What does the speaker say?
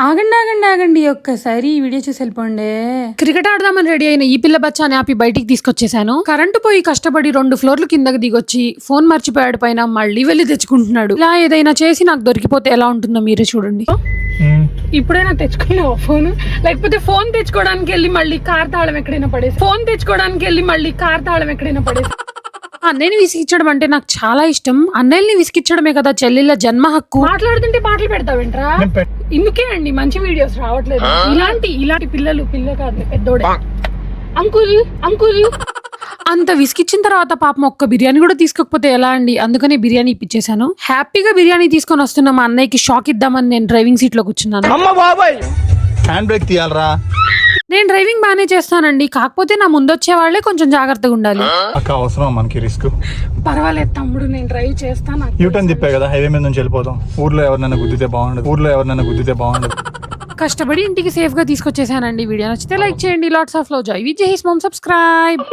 ఆగండి ఆగండి ఆగండి ఒక్కసారి ఈ వీడియో చూసి వెళ్ళిపోండి. క్రికెట్ ఆడదామని రెడీ అయిన ఈ పిల్ల బచ్చాని ఆపి బయటికి తీసుకొచ్చేసాను. కరెంటు పోయి కష్టపడి 2 ఫ్లోర్లు కిందకి దిగొచ్చి ఫోన్ మర్చిపోయాడు పైన మళ్ళీ వెళ్లి తెచ్చుకుంటున్నాడు. ఇలా ఏదైనా చేసి నాకు దొరికిపోతే ఎలా ఉంటుందో మీరే చూడండి. ఇప్పుడైనా తెచ్చుకున్నావా ఫోన్? లేకపోతే ఫోన్ తెచ్చుకోవడానికి వెళ్ళి మళ్ళీ కార్ తాళం ఎక్కడైనా పడేసి అన్నయ్యని విసిగించడం అంటే నాకు చాలా ఇష్టం. అన్నయ్యని విసిగించడమే కదా చెల్లెళ్ళ జన్మ హక్కు. మాట్లాడుతుంటే పాటలు పెడతావేంట్రా? ఇందుకే అండి మంచి వీడియోస్ రావట్లేదు. ఇలాంటి పిల్లలు కాదు పెద్దోడే. అంకుల్ అంత విసిగిచ్చిన తర్వాత పాపం ఒక్క బిర్యానీ కూడా తీసుకోకపోతే ఎలా అండి? అందుకని బిర్యానీ ఇప్పించేశాను. హ్యాపీగా బిర్యానీ తీసుకొని వస్తున్న మా అన్నయ్యకి షాక్ ఇద్దామని నేను డ్రైవింగ్ సీట్ లో కూర్చున్నాను. హ్యాండ్ బ్రేక్ తీయాలరా. నేను డ్రైవింగ్ బాగానే చేస్తానండి, కాకపోతే నా ముందొచ్చే వాళ్ళే కొంచెం జాగ్రత్తగా ఉండాలి. అక్క అవసరం మనకి రిస్క్. పర్వాలేదు తమ్ముడు, నేను డ్రైవ్ చేస్తాను. యూటర్న్ తిప్పే కదా, హైవే మీద నుంచి వెళ్ళిపోతాం. ఊర్లో ఎవరినైనా గుద్దితే బాగుండదు. కష్టపడి ఇంటికి సేఫ్ గా తీసుకొచ్చేసానండి. వీడియో నచ్చితే లైక్ చేయండి. లాట్స్ ఆఫ్ లవ్, జై విజయ్, సబ్స్క్రైబ్.